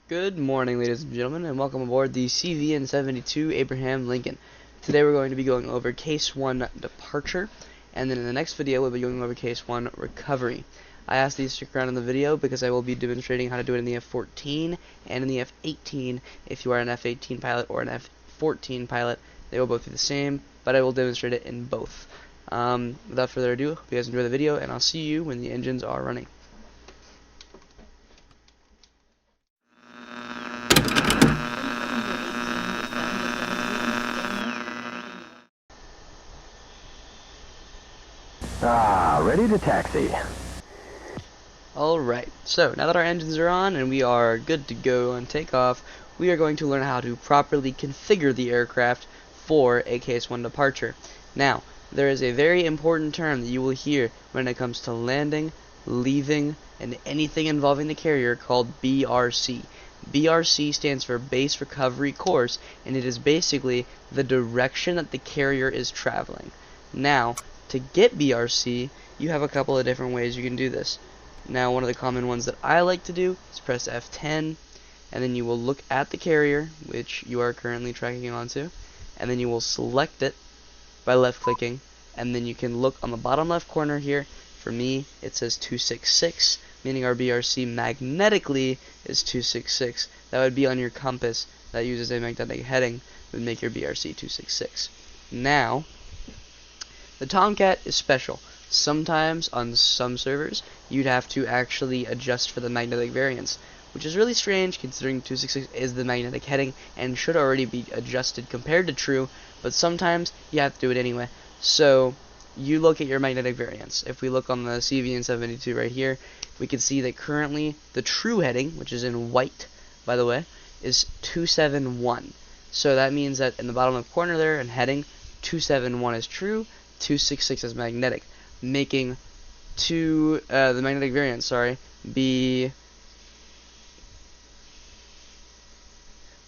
Good morning, ladies and gentlemen, and welcome aboard the CVN-72 Abraham Lincoln. Today we're going to be going over Case 1 Departure, and then in the next video we'll be going over Case 1 Recovery. I asked these to stick around in the video because I will be demonstrating how to do it in the F-14 and in the F-18. If you are an F-18 pilot or an F-14 pilot, they will both be the same, but I will demonstrate it in both. Without further ado, hope you guys enjoy the video, and I'll see you when the engines are running. Ready to taxi. Alright, so now that our engines are on and we are good to go on takeoff, we are going to learn how to properly configure the aircraft for a Case 1 departure. Now, there is a very important term that you will hear when it comes to landing, leaving, and anything involving the carrier called BRC. BRC stands for Base Recovery Course, and it is basically the direction that the carrier is traveling. Now, to get BRC, you have a couple of different ways you can do this. Now, one of the common ones that I like to do is press F10, and then you will look at the carrier, which you are currently tracking onto, and then you will select it by left-clicking, and then you can look on the bottom left corner here. For me, it says 266, meaning our BRC magnetically is 266. That would be on your compass that uses a magnetic heading, would make your BRC 266. Now, the Tomcat is special. Sometimes on some servers you'd have to actually adjust for the magnetic variance, which is really strange considering 266 is the magnetic heading and should already be adjusted compared to true, but sometimes you have to do it anyway. So you look at your magnetic variance. If we look on the CVN-72 right here, we can see that currently the true heading, which is in white by the way, is 271. So that means that in the bottom left corner there and heading, 271 is true, 266 is magnetic, making the magnetic variance, be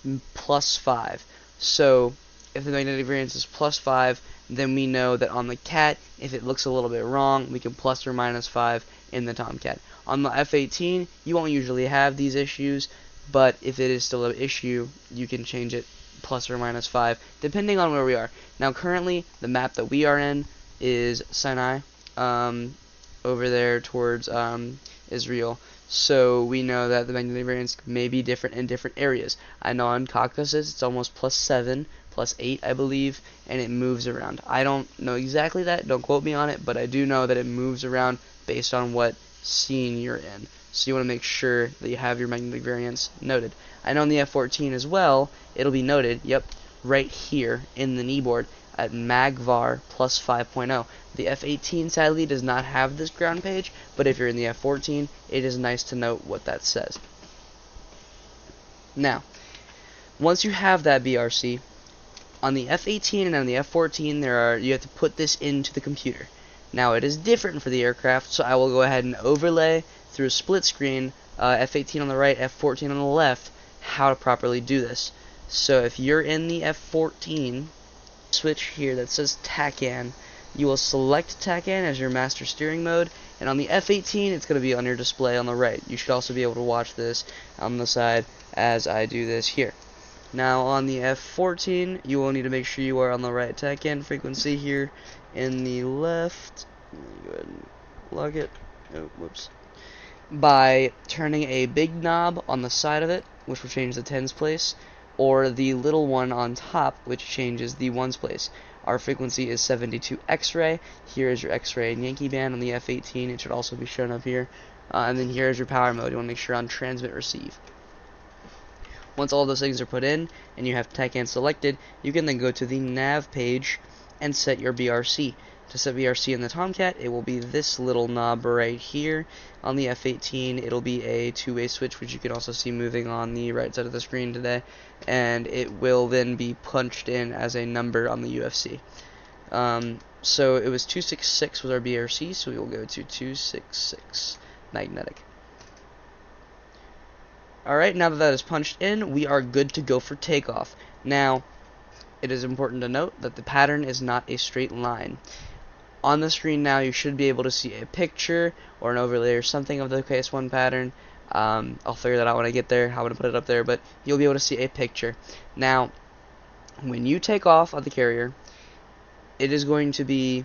+5. So if the magnetic variance is +5, then we know that on the Cat, if it looks a little bit wrong, we can plus or minus 5 in the Tomcat. On the F-18, you won't usually have these issues, but if it is still an issue, you can change it plus or minus 5, depending on where we are. Now, currently, the map that we are in is Sinai, over there towards Israel. So we know that the magnetic variance may be different in different areas. I know on Caucasus it's almost +7, +8, I believe, and it moves around. I don't know exactly that, don't quote me on it, but I do know that it moves around based on what scene you're in. So you want to make sure that you have your magnetic variance noted. I know on the F-14 as well, it'll be noted, yep, right here in the kneeboard at magvar +5.0. The F-18 sadly does not have this ground page, but if you're in the F-14, it is nice to note what that says. Now, once you have that BRC, on the F-18 and on the F-14 you have to put this into the computer. Now it is different for the aircraft, so I will go ahead and overlay through a split screen, F-18 on the right, F-14 on the left, how to properly do this. So if you're in the F-14, switch here that says TACAN, you will select TACAN as your master steering mode, and on the F-18 it's going to be on your display on the right. You should also be able to watch this on the side as I do this here. Now on the F-14 you will need to make sure you are on the right TACAN frequency here in the left. Let me go ahead and log it. Oh, whoops. By turning a big knob on the side of it, which will change the tens place, or the little one on top, which changes the ones place. Our frequency is 72 X-ray. Here is your X-ray and Yankee band on the F-18. It should also be shown up here. And then here is your power mode. You want to make sure on transmit receive. Once all those things are put in and you have TACAN selected, you can then go to the nav page and set your BRC. To set BRC in the Tomcat, it will be this little knob right here. On the F-18, it'll be a two-way switch, which you can also see moving on the right side of the screen today, and it will then be punched in as a number on the UFC. So it was 266 was our BRC, so we will go to 266 magnetic. Alright, now that that is punched in, we are good to go for takeoff. Now, it is important to note that the pattern is not a straight line. On the screen now you should be able to see a picture or an overlay or something of the Case 1 pattern. I'll figure that out when I get there, how I'm going to put it up there, but you'll be able to see a picture. Now, when you take off of the carrier, it is going to be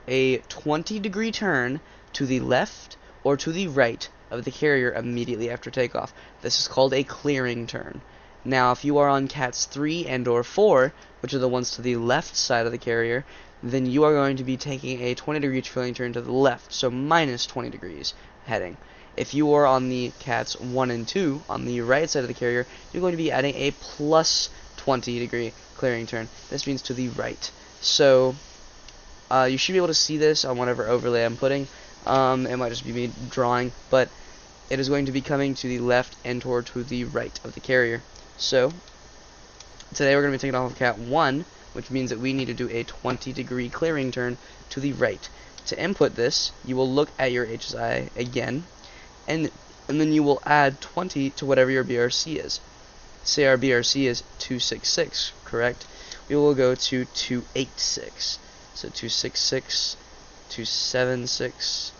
a 20-degree turn to the left or to the right of the carrier immediately after takeoff. This is called a clearing turn. Now, if you are on CATs 3 and or 4, which are the ones to the left side of the carrier, then you are going to be taking a 20-degree clearing turn to the left, so minus 20 degrees heading. If you are on the CATs 1 and 2, on the right side of the carrier, you're going to be adding a plus 20-degree clearing turn. This means to the right. So, you should be able to see this on whatever overlay I'm putting. It might just be me drawing, but it is going to be coming to the left and toward to the right of the carrier. So, today we're going to be taking off of CAT 1, which means that we need to do a 20-degree clearing turn to the right. To input this, you will look at your HSI again, and then you will add 20 to whatever your BRC is. Say our BRC is 266, correct? We will go to 286. So 266, 276,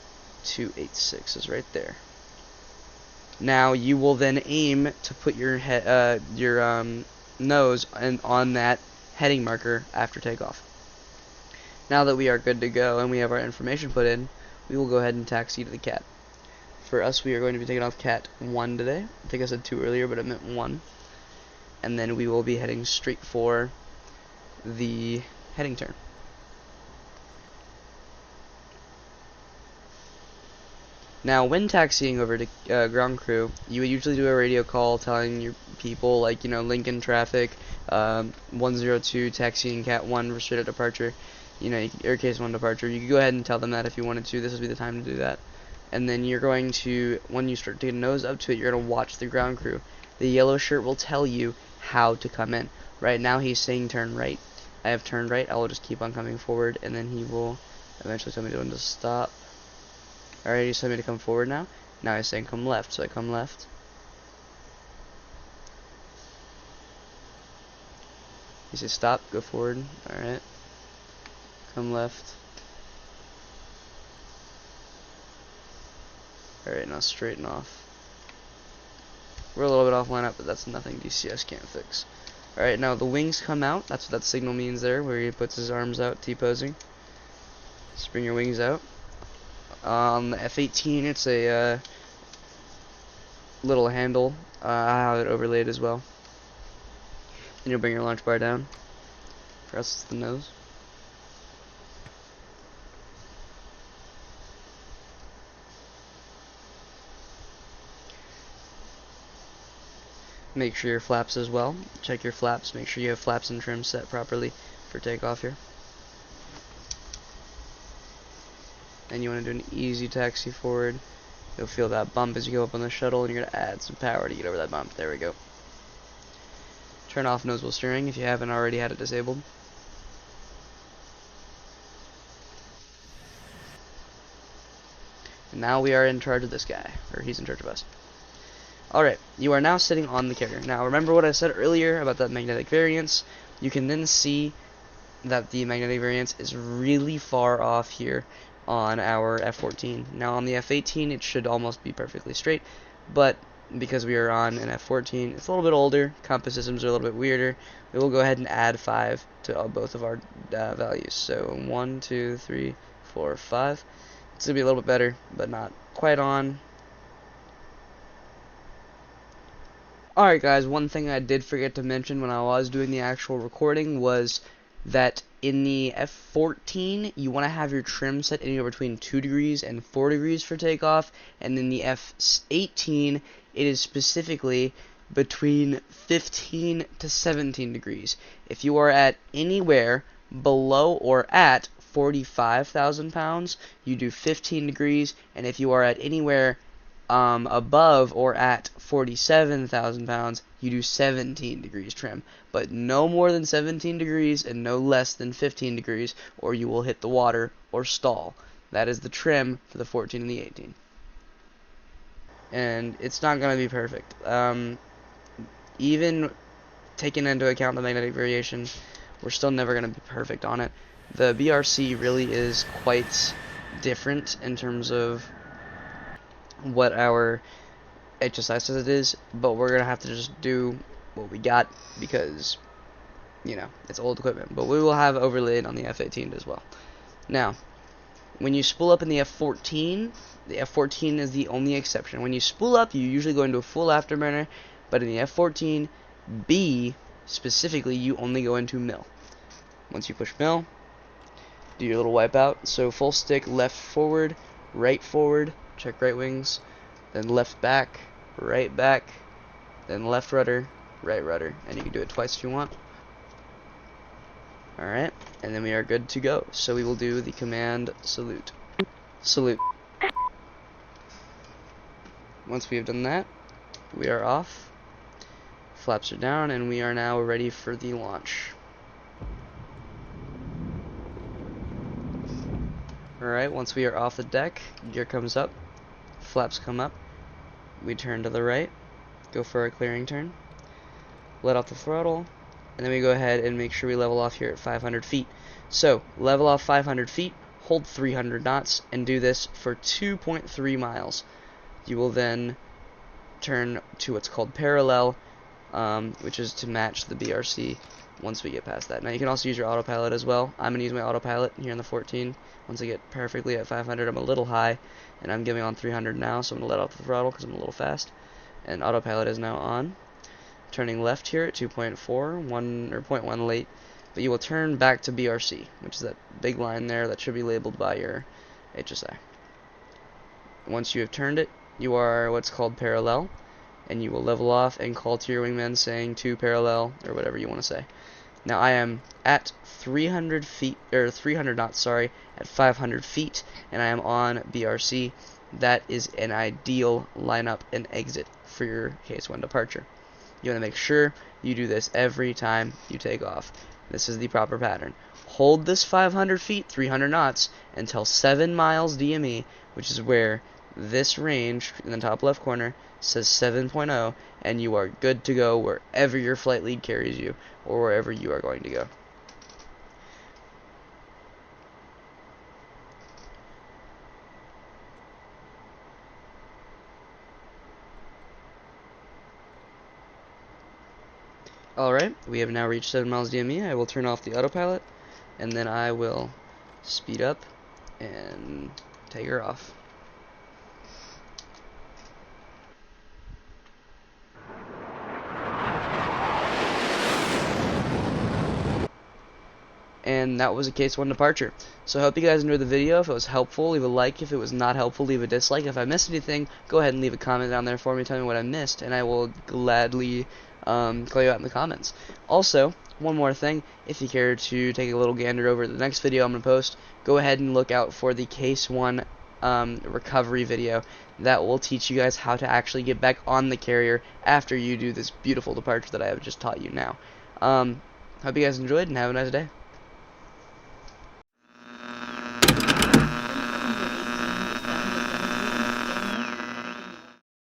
286 is right there. Now you will then aim to put your nose on that heading marker after takeoff. Now that we are good to go and we have our information put in, we will go ahead and taxi to the CAT. For us, we are going to be taking off CAT 1 today. I think I said 2 earlier, but I meant 1. And then we will be heading straight for the heading turn. Now, when taxiing over to ground crew, you would usually do a radio call telling your people, like, Lincoln traffic, 102 taxiing CAT 1 for straight up departure, air case 1 departure. You could go ahead and tell them that if you wanted to. This would be the time to do that. And then you're going to, when you start taking nose up to it, you're going to watch the ground crew. The yellow shirt will tell you how to come in. Right now, he's saying turn right. I have turned right. I will just keep on coming forward, and then he will eventually tell me when to stop. Alright, he's telling me to come forward now. Now he's saying come left, so I come left. He says stop, go forward. Alright. Come left. Alright, now straighten off. We're a little bit off line up, but that's nothing DCS can't fix. Alright, now the wings come out. That's what that signal means there, where he puts his arms out, T-posing. Just bring your wings out. On the F-18, it's a little handle. I have it overlaid as well. Then you'll bring your launch bar down. For us, it's the nose. Make sure your flaps as well. Check your flaps. Make sure you have flaps and trim set properly for takeoff here. And you want to do an easy taxi forward. You'll feel that bump as you go up on the shuttle, and you're going to add some power to get over that bump. There we go. Turn off nose wheel steering if you haven't already had it disabled. And now we are in charge of this guy, or he's in charge of us. Alright, you are now sitting on the carrier. Now remember what I said earlier about that magnetic variance. You can then see that the magnetic variance is really far off here on our F-14. Now on the F-18 it should almost be perfectly straight, but because we are on an F-14, it's a little bit older, compass systems are a little bit weirder. We will go ahead and add 5 to both of our values. So 1, 2, 3, 4, 5. It's going to be a little bit better, but not quite on. Alright guys, one thing I did forget to mention when I was doing the actual recording was that in the F-14, you want to have your trim set anywhere between 2 degrees and 4 degrees for takeoff, and in the F-18, it is specifically between 15 to 17 degrees. If you are at anywhere below or at 45,000 pounds, you do 15 degrees, and if you are at anywhere above or at 47,000 pounds, you do 17 degrees trim, but no more than 17 degrees and no less than 15 degrees, or you will hit the water or stall. That is the trim for the 14 and the 18. And it's not going to be perfect. Even taking into account the magnetic variation, we're still never going to be perfect on it. The BRC really is quite different in terms of what our HSI says it is, but we're gonna have to just do what we got because, you know, it's old equipment. But we will have overlaid on the F-18 as well. Now, when you spool up in the F-14, the F-14 is the only exception. When you spool up, you usually go into a full afterburner, but in the F-14B specifically, you only go into mill. Once you push mill, do your little wipeout. So full stick, left forward, check right wings, then left back, then left rudder, right rudder, and you can do it twice if you want. Alright, and then we are good to go. So we will do the command salute. Salute. Once we have done that, we are off. Flaps are down, and we are now ready for the launch. Alright, once we are off the deck, gear comes up, flaps come up, we turn to the right, go for our clearing turn, let off the throttle, and then we go ahead and make sure we level off here at 500 feet. So, level off 500 feet, hold 300 knots, and do this for 2.3 miles. You will then turn to what's called parallel, which is to match the BRC once we get past that. Now, you can also use your autopilot as well. I'm going to use my autopilot here in the 14. Once I get perfectly at 500, I'm a little high, and I'm giving on 300 now, so I'm going to let off the throttle because I'm a little fast. And autopilot is now on. Turning left here at 2.4, 0.1 late, but you will turn back to BRC, which is that big line there that should be labeled by your HSI. Once you have turned it, you are what's called parallel, and you will level off and call to your wingman saying to parallel, or whatever you want to say. Now I am at 300 knots, sorry, at 500 feet, and I am on BRC. That is an ideal lineup and exit for your Case 1 departure. You want to make sure you do this every time you take off. This is the proper pattern. Hold this 500 feet, 300 knots, until 7 miles DME, which is where this range in the top left corner says 7.0, and you are good to go wherever your flight lead carries you, or wherever you are going to go. Alright, we have now reached 7 miles DME. I will turn off the autopilot, and then I will speed up and take her off. And that was a Case 1 departure. So I hope you guys enjoyed the video. If it was helpful, leave a like. If it was not helpful, leave a dislike. If I missed anything, go ahead and leave a comment down there for me. Tell me what I missed, and I will gladly call you out in the comments. Also, one more thing. If you care to take a little gander over the next video I'm going to post, go ahead and look out for the Case 1 recovery video. That will teach you guys how to actually get back on the carrier after you do this beautiful departure that I have just taught you now. Hope you guys enjoyed, and have a nice day.